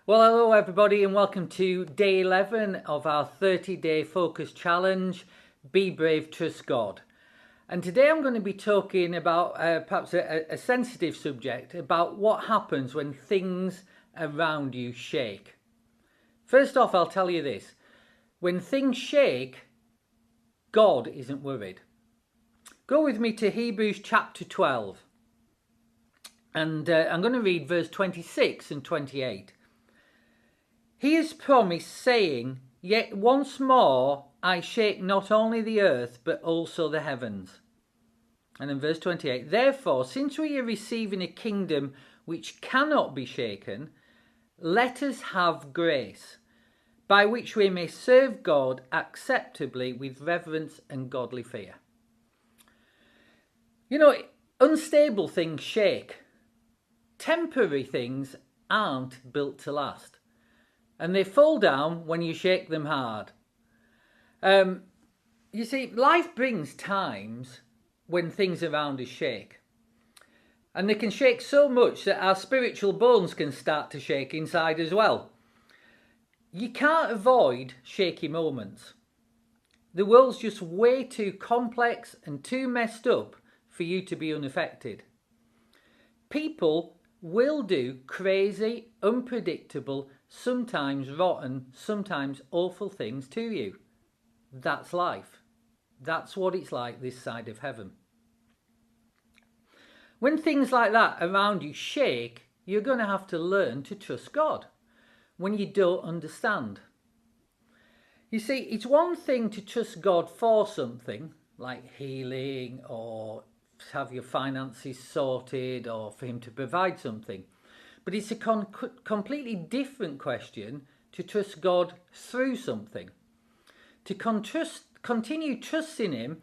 Well, hello everybody and welcome to day 11 of our 30-day focus challenge, Be Brave, Trust God. And today I'm going to be talking about perhaps a sensitive subject about what happens when things around you shake. First off, I'll tell you this. When things shake, God isn't worried. Go with me to Hebrews chapter 12. And I'm going to read verse 26 and 28. He has promised, saying, "Yet once more I shake not only the earth, but also the heavens." And in verse 28, "Therefore, since we are receiving a kingdom which cannot be shaken, let us have grace, by which we may serve God acceptably with reverence and godly fear." You know, unstable things shake. Temporary things aren't built to last. And they fall down when you shake them hard. You see, life brings times when things around us shake. And they can shake so much that our spiritual bones can start to shake inside as well. You can't avoid shaky moments. The world's just way too complex and too messed up for you to be unaffected. People will do crazy, unpredictable, sometimes rotten, sometimes awful things to you. That's life. That's what it's like this side of heaven. When things like that around you shake, you're going to have to learn to trust God when you don't understand. You see, it's one thing to trust God for something like healing or have your finances sorted or for him to provide something. But it's a completely different question to trust God through something. To continue trusting him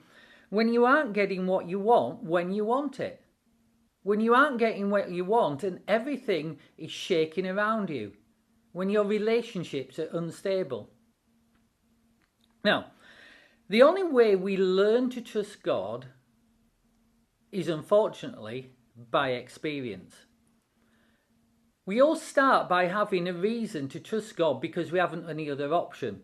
when you aren't getting what you want when you want it. When you aren't getting what you want and everything is shaking around you. When your relationships are unstable. Now, the only way we learn to trust God is unfortunately by experience. We all start by having a reason to trust God because we haven't any other option.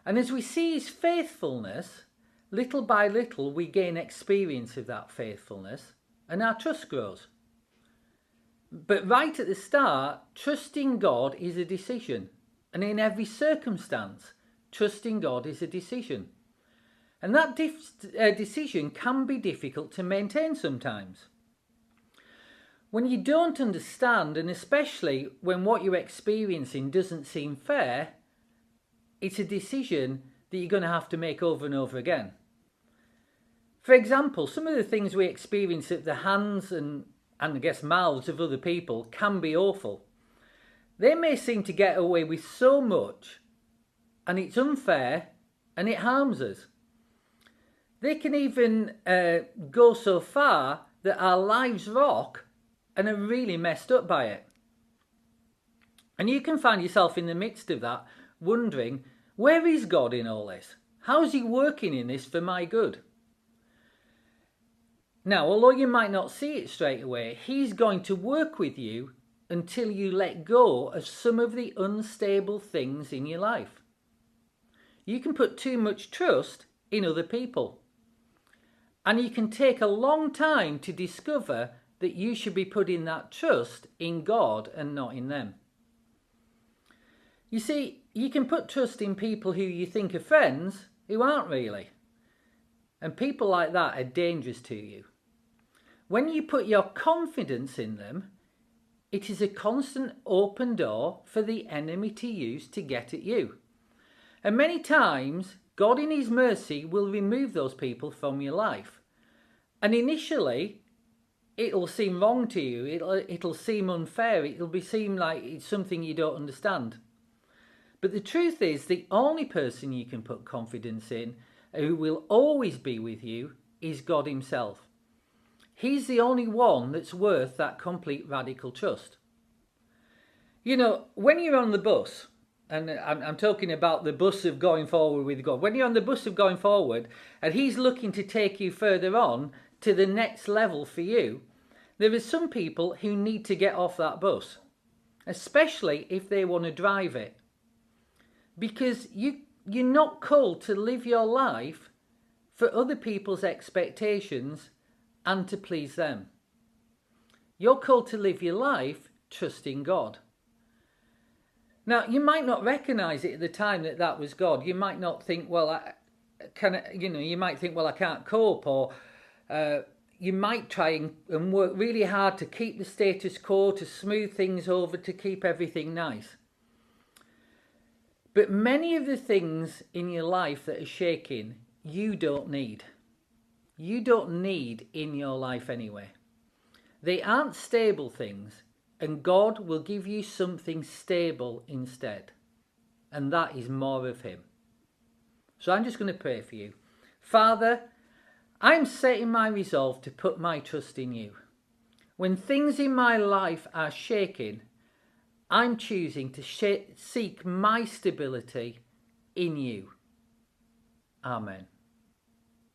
And as we see his faithfulness, little by little we gain experience of that faithfulness and our trust grows. But right at the start, trusting God is a decision. And in every circumstance, trusting God is a decision. And that decision can be difficult to maintain sometimes. When you don't understand, and especially when what you're experiencing doesn't seem fair, it's a decision that you're going to have to make over and over again. For example, some of the things we experience at the hands and I guess mouths of other people can be awful. They may seem to get away with so much, and it's unfair, and it harms us. They can even go so far that our lives rock and are really messed up by it. And you can find yourself in the midst of that, wondering, where is God in all this? How is he working in this for my good? Now, although you might not see it straight away, he's going to work with you until you let go of some of the unstable things in your life. You can put too much trust in other people. And you can take a long time to discover that you should be putting that trust in God and not in them. You see, you can put trust in people who you think are friends who aren't really. And people like that are dangerous to you. When you put your confidence in them, it is a constant open door for the enemy to use to get at you. And many times, God in his mercy will remove those people from your life. And initially, it'll seem wrong to you. It'll seem unfair. Seem like it's something you don't understand. But the truth is, the only person you can put confidence in, who will always be with you, is God himself. He's the only one that's worth that complete radical trust. You know, when you're on the bus, and I'm talking about the bus of going forward with God. When you're on the bus of going forward and he's looking to take you further on to the next level for you, there are some people who need to get off that bus. especially if they want to drive it. Because you're not called to live your life for other people's expectations and to please them. You're called to live your life trusting God. Now, you might not recognize it at the time that was God. You might not think, well, you might think, well, I can't cope, or you might try and work really hard to keep the status quo, to smooth things over, to keep everything nice. But many of the things in your life that are shaking, you don't need. You don't need in your life anyway. They aren't stable things, and God will give you something stable instead. And that is more of Him. So I'm just going to pray for you. Father, I'm setting my resolve to put my trust in you. When things in my life are shaking, I'm choosing to seek my stability in you. Amen.